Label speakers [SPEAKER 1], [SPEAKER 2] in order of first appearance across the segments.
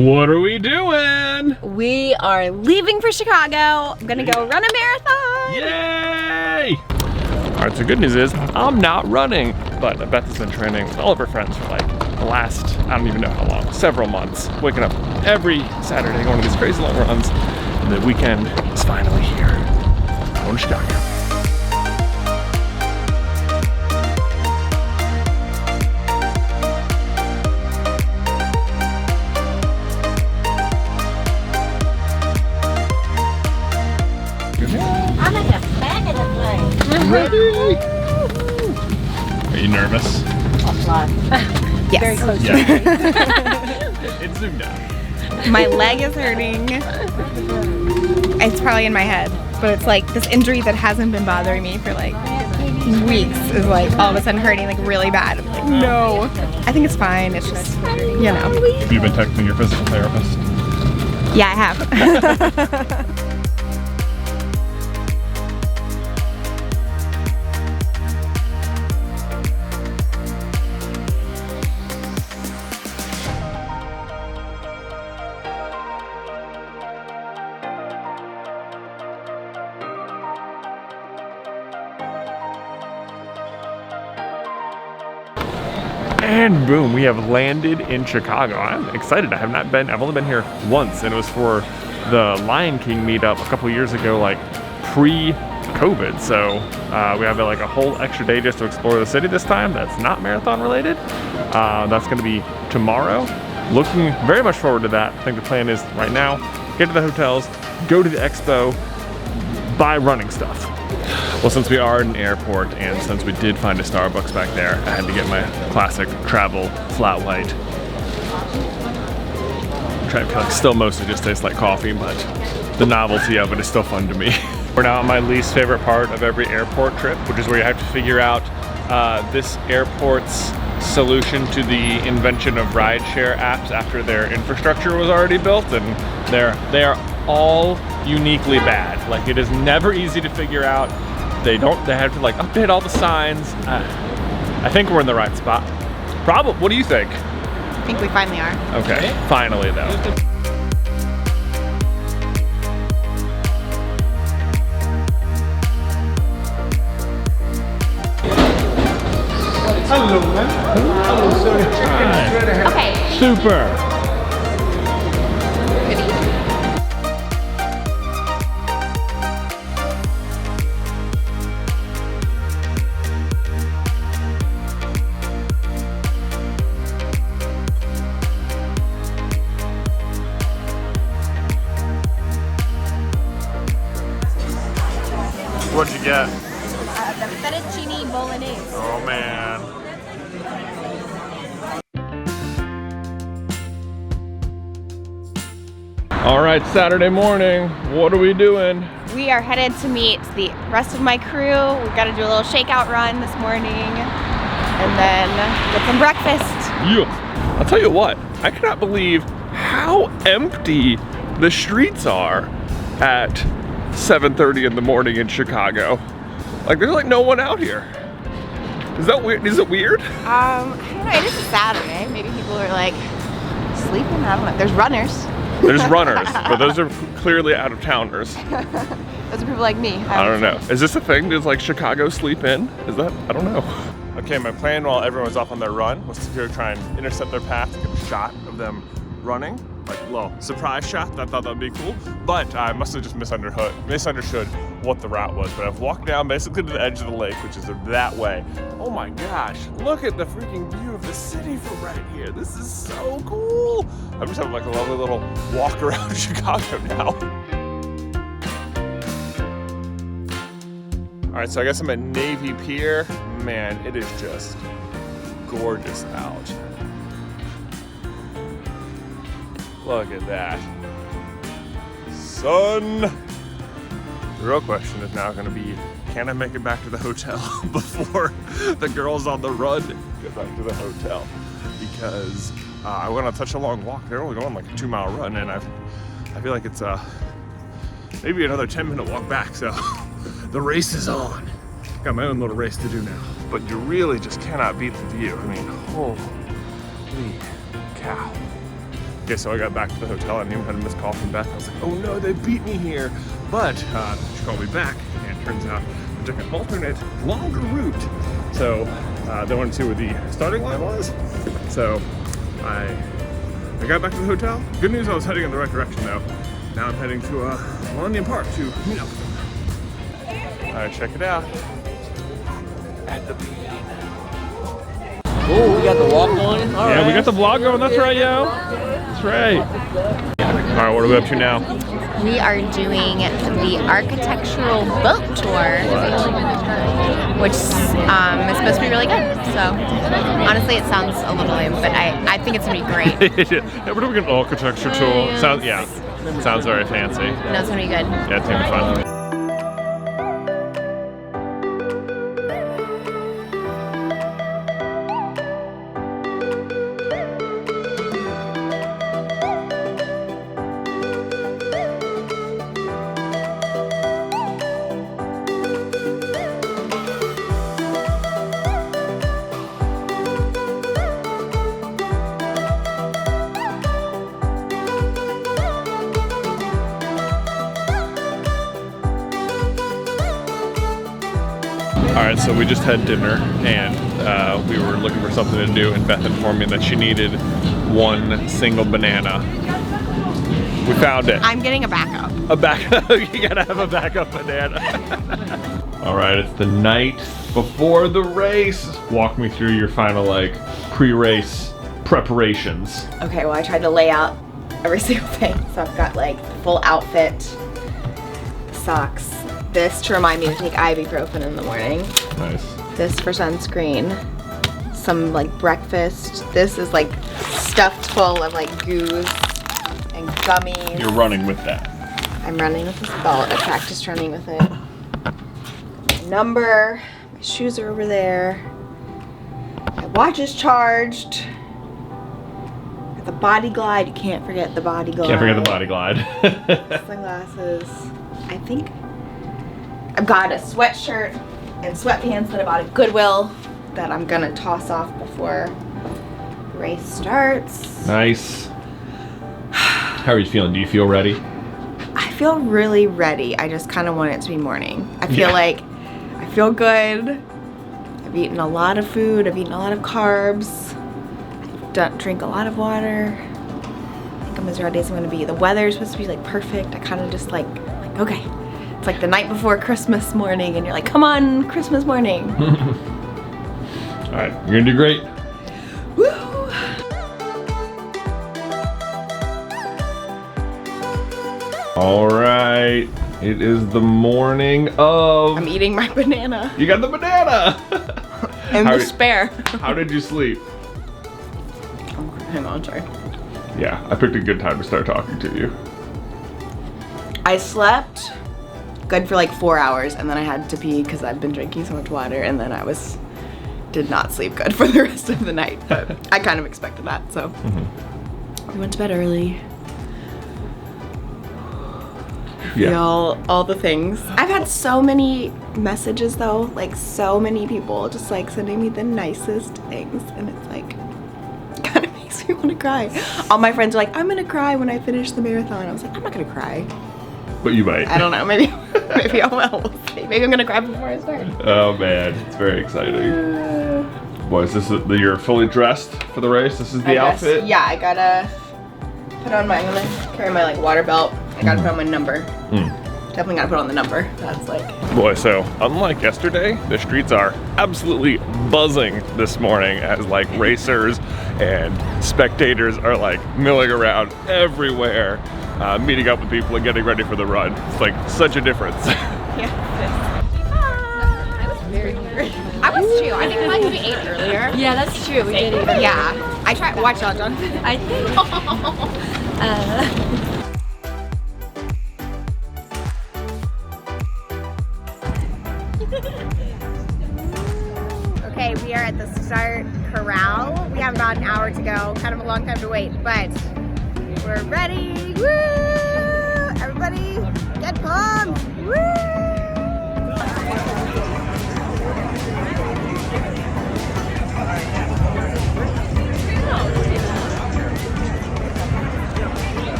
[SPEAKER 1] What are we doing?
[SPEAKER 2] We are leaving for Chicago. I'm gonna go run a marathon.
[SPEAKER 1] Yay! All right, so good news is I'm not running, but Beth has been training with all of her friends for like the last, I don't even know how long, several months. Waking up every Saturday, going on these crazy long runs, and the weekend is finally here. Going to Chicago.
[SPEAKER 3] I'm in the back of the plane.
[SPEAKER 1] Ready? Are you nervous?
[SPEAKER 2] Yes.
[SPEAKER 3] Very close.
[SPEAKER 1] Yeah. It's zoomed out.
[SPEAKER 2] My leg is hurting. It's probably in my head, but it's like this injury that hasn't been bothering me for like weeks is like all of a sudden hurting like really bad. I'm like, no. I think it's fine. It's just, you know.
[SPEAKER 1] Have you been texting your physical therapist?
[SPEAKER 2] Yeah, I have.
[SPEAKER 1] And boom, we have landed in Chicago. I'm excited. I've only been here once, and it was for the Lion King meetup a couple years ago, like pre-COVID. So we have like a whole extra day just to explore the city this time. That's not marathon related. That's gonna be tomorrow. Looking very much forward to that. I think the plan is right now, get to the hotels, go to the expo, buy running stuff. Well, since we are at an airport and since we did find a Starbucks back there, I had to get my classic travel flat white. Like, still mostly just tastes like coffee, but the novelty of it is still fun to me. We're now at my least favorite part of every airport trip, which is where you have to figure out this airport's solution to the invention of rideshare apps after their infrastructure was already built, and they are all uniquely bad. Like, it is never easy to figure out. They have to like update all the signs. I think we're in the right spot. Probably. What do you think?
[SPEAKER 2] I think we finally are.
[SPEAKER 1] Okay, finally though.
[SPEAKER 4] Hello, man. Hello, sir.
[SPEAKER 2] Okay.
[SPEAKER 1] Super. What'd you get?
[SPEAKER 2] The fettuccine bolognese.
[SPEAKER 1] Oh man. All right, Saturday morning. What are we doing?
[SPEAKER 2] We are headed to meet the rest of my crew. We've got to do a little shakeout run this morning and then get some breakfast.
[SPEAKER 1] Yeah. I'll tell you what, I cannot believe how empty the streets are at 7:30 in the morning in Chicago. Like, there's like no one out here. Is that weird? Is it weird?
[SPEAKER 2] I don't know, it is a Saturday. Maybe people are like sleeping, I don't know. There's runners.
[SPEAKER 1] There's runners, but those are clearly out of towners.
[SPEAKER 2] Those are people like me.
[SPEAKER 1] I don't know. Is this a thing? Does like Chicago sleep in? Is that? I don't know. Okay, my plan while everyone was off on their run was to go try and intercept their path, get a shot of them running. Like a little surprise shot. I thought that'd be cool, but I must have just misunderstood what the route was. But I've walked down basically to the edge of the lake, which is that way. Oh my gosh, look at the freaking view of the city from right here. This is so cool. I'm just having like a lovely little walk around Chicago now. All right, so I guess I'm at Navy Pier. Man, it is just gorgeous out. Look at that. Sun! The real question is now gonna be, can I make it back to the hotel before the girls on the run get back to the hotel? Because I went on such a long walk. They're only going like a 2-mile run, and I feel like it's maybe another 10-minute walk back, so the race is on. Got my own little race to do now. But you really just cannot beat the view. I mean, holy cow. Okay, so I got back to the hotel. I didn't even have a missed call from Beth. I was like, oh no, they beat me here. But she called me back, and it turns out I took an alternate, longer route. So they wanted to see where the starting line was. So I got back to the hotel. Good news, I was heading in the right direction though. Now I'm heading to Millennium Park to meet up with them. All right, check it out.
[SPEAKER 5] Oh, we got the walk going.
[SPEAKER 1] Yeah, we got the vlog going. That's right, yo. That's right. All right, what are we up to now?
[SPEAKER 2] We are doing the architectural boat tour, which is supposed to be really good. So honestly, it sounds a little lame, but I think it's gonna be great.
[SPEAKER 1] Yeah, we're doing an architecture tour. Sounds very fancy.
[SPEAKER 2] No, it's gonna be good.
[SPEAKER 1] Yeah, it's gonna be fun. All right, so we just had dinner, and we were looking for something to do, and Beth informed me that she needed one single banana. We found it.
[SPEAKER 2] I'm getting a backup.
[SPEAKER 1] A backup? You gotta have a backup banana. All right, it's the night before the race. Walk me through your final, like, pre-race preparations.
[SPEAKER 2] Okay, well, I tried to lay out every single thing. So I've got like full outfit, socks, this to remind me to take ibuprofen in the morning.
[SPEAKER 1] Nice.
[SPEAKER 2] This for sunscreen, some like breakfast. This is like stuffed full of like goos and gummies.
[SPEAKER 1] You're running with that.
[SPEAKER 2] I'm running with this belt. I practiced running with it. My number, my shoes are over there. My watch is charged. Got the Body Glide. You can't forget the Body Glide.
[SPEAKER 1] Can't forget the Body Glide.
[SPEAKER 2] Sunglasses. I think I've got a sweatshirt and sweatpants that I bought at Goodwill that I'm gonna toss off before the race starts.
[SPEAKER 1] Nice. How are you feeling? Do you feel ready?
[SPEAKER 2] I feel really ready. I just kind of want it to be morning. I feel like I feel good. I've eaten a lot of food. I've eaten a lot of carbs. I drink a lot of water. I think I'm as ready as I'm gonna be. The weather's supposed to be like perfect. I kind of just like okay. It's like the night before Christmas morning and you're like, come on, Christmas morning.
[SPEAKER 1] All right, you're gonna do great.
[SPEAKER 2] Woo!
[SPEAKER 1] All right, it is the morning of...
[SPEAKER 2] I'm eating my banana.
[SPEAKER 1] You got the banana!
[SPEAKER 2] And the spare.
[SPEAKER 1] How did you sleep?
[SPEAKER 2] Oh, hang on, sorry.
[SPEAKER 1] Yeah, I picked a good time to start talking to you.
[SPEAKER 2] I slept good for like 4 hours and then I had to pee because I've been drinking so much water and then did not sleep good for the rest of the night, but I kind of expected that, so. We went to bed early.
[SPEAKER 1] Yeah.
[SPEAKER 2] Feel all the things. I've had so many messages though, like so many people just like sending me the nicest things and it's like, it kind of makes me want to cry. All my friends are like, I'm gonna cry when I finish the marathon. I was like, I'm not gonna cry.
[SPEAKER 1] But you might.
[SPEAKER 2] I don't know, maybe I will. We'll see. Maybe I'm gonna cry before I start.
[SPEAKER 1] Oh man, it's very exciting. Boys, you're fully dressed for the race? This is the outfit?
[SPEAKER 2] Yeah, I gotta put on I'm gonna carry my like water belt. I gotta put on my number. Definitely gotta put on the number. That's like...
[SPEAKER 1] Boy, so unlike yesterday, the streets are absolutely buzzing this morning as like racers and spectators are like milling around everywhere, meeting up with people and getting ready for the run. It's like such a difference.
[SPEAKER 2] Yeah. I was very hungry. I was too. I think I could ate earlier.
[SPEAKER 3] Yeah, that's true. We did eat.
[SPEAKER 2] Yeah. I tried. Watch out, John.
[SPEAKER 3] I think.
[SPEAKER 2] Okay, we are at the start corral. We have about an hour to go. Kind of a long time to wait, but we're ready. Woo! Everybody, get pumped! Woo!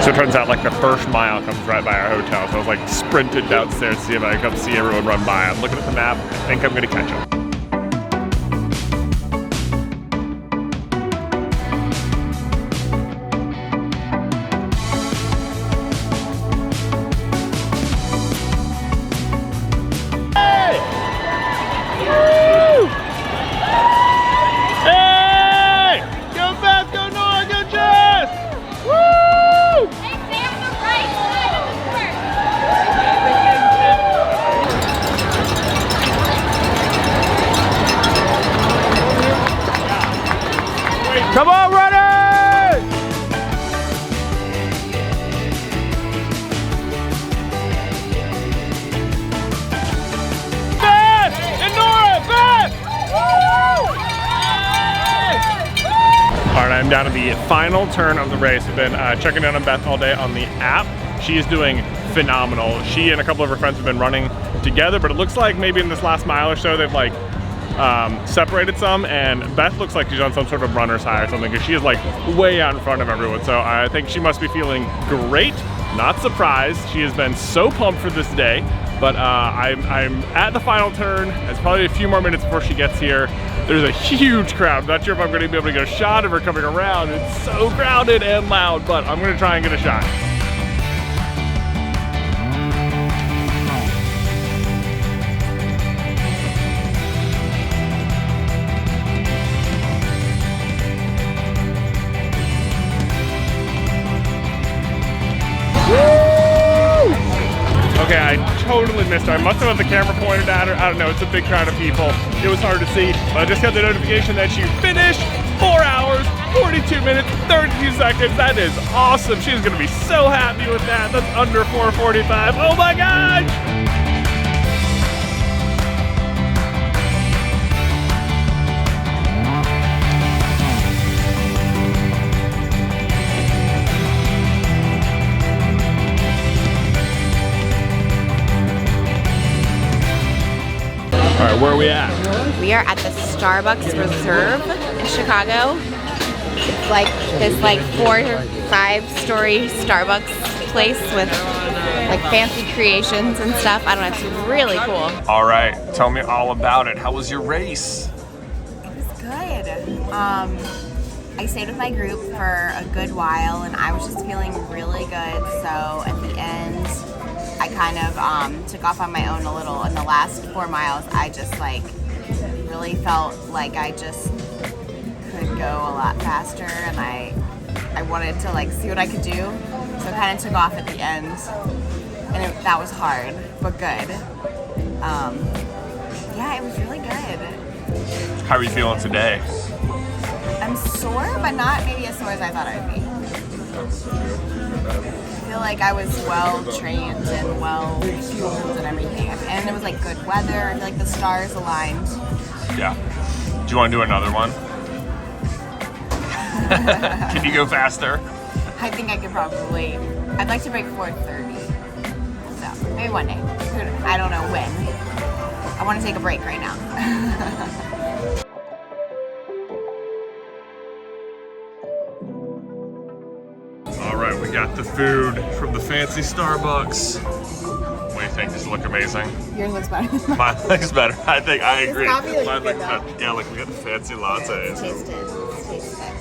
[SPEAKER 1] So it turns out like the first mile comes right by our hotel. So I was like sprinted downstairs to see if I could come see everyone run by. I'm looking at the map. I think I'm gonna catch them.
[SPEAKER 4] Come on, runners! Beth and Nora, Beth!
[SPEAKER 1] All right, I'm down to the final turn of the race. I've been checking in on Beth all day on the app. She is doing phenomenal. She and a couple of her friends have been running together, but it looks like maybe in this last mile or so, they've like separated some, and Beth looks like she's on some sort of runner's high or something, because she is like way out in front of everyone. So I think she must be feeling great. Not surprised. She has been so pumped for this day. But I'm at the final turn. It's probably a few more minutes before she gets here. There's a huge crowd. I'm not sure if I'm going to be able to get a shot of her coming around. It's so crowded and loud, but I'm going to try and get a shot. Okay, I totally missed her. I must have had the camera pointed at her. I don't know, it's a big crowd of people. It was hard to see, but I just got the notification that she finished 4 hours, 42 minutes, 32 seconds. That is awesome. She's gonna be so happy with that. That's under 4:45. Oh my gosh! All right, where are we at?
[SPEAKER 2] We are at the Starbucks Reserve in Chicago. It's like this 4 or 5 story Starbucks place with like fancy creations and stuff. I don't know, it's really cool.
[SPEAKER 1] All right, tell me all about it. How was your race?
[SPEAKER 2] It was good. I stayed with my group for a good while and I was just feeling really good. So at the end, I kind of took off on my own a little. In the last 4 miles, I just really felt like I just could go a lot faster, and I wanted to see what I could do. So I kind of took off at the end, and that was hard, but good. Yeah, it was really good.
[SPEAKER 1] How are you feeling today?
[SPEAKER 2] I'm sore, but not maybe as sore as I thought I'd be. I feel like I was well trained and well fueled and everything, and it was good weather. I feel like the stars aligned.
[SPEAKER 1] Yeah. Do you want to do another one? Can you go faster?
[SPEAKER 2] I think I could probably. I'd like to break 4:30. So maybe one day. I don't know when. I want to take a break right now.
[SPEAKER 1] All right, we got the food from the fancy Starbucks. What do you think? Does it look amazing?
[SPEAKER 2] Yours looks better.
[SPEAKER 1] Mine looks better. I agree.
[SPEAKER 2] coffee looks
[SPEAKER 1] Mine
[SPEAKER 2] good,
[SPEAKER 1] looks better. Yeah, we got the fancy lattes.
[SPEAKER 2] Taste it. Taste it.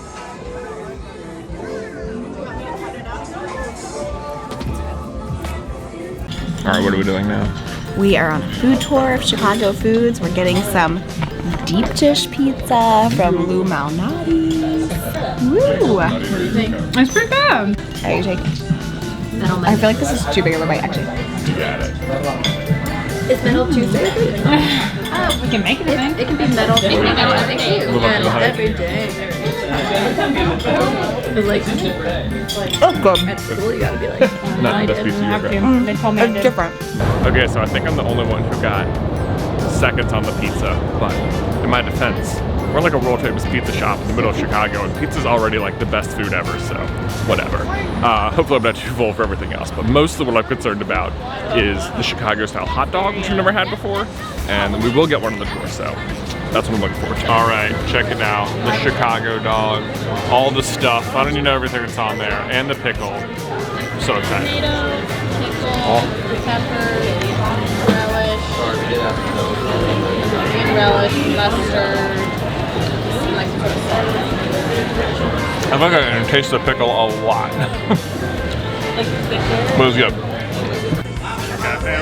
[SPEAKER 1] All right, what are we doing now?
[SPEAKER 2] We are on a food tour of Chicago foods. We're getting some deep dish pizza from Lou Malnati's. Woo!
[SPEAKER 5] It's pretty good.
[SPEAKER 2] How are you taking? I feel like this is too big of a bite, actually.
[SPEAKER 1] You got it.
[SPEAKER 5] Is Metal Tuesday? We can make it, I think. It can be Metal every day. Every day.
[SPEAKER 2] That's good.
[SPEAKER 5] At school, you gotta be
[SPEAKER 1] Not the best piece of your bread.
[SPEAKER 5] They told me
[SPEAKER 2] It's different.
[SPEAKER 1] Okay, so I think I'm the only one who got seconds on the pizza, but in my defense, we're like a world famous pizza shop in the middle of Chicago, and pizza's already the best food ever, so whatever. Hopefully I'm not too full for everything else, but mostly what I'm concerned about is the Chicago style hot dog, which we've never had before, and we will get one on the tour, so that's what I'm looking forward to. All right, check it out. The Chicago dog, all the stuff. I don't even know everything that's on there, and the pickle. So excited.
[SPEAKER 5] Tomato, pickle,
[SPEAKER 1] Oh.
[SPEAKER 5] peppers, relish, green relish, mustard. Like to put salt.
[SPEAKER 1] I think I can taste the pickle a lot.
[SPEAKER 5] Like thicker.
[SPEAKER 1] But it was good. Okay,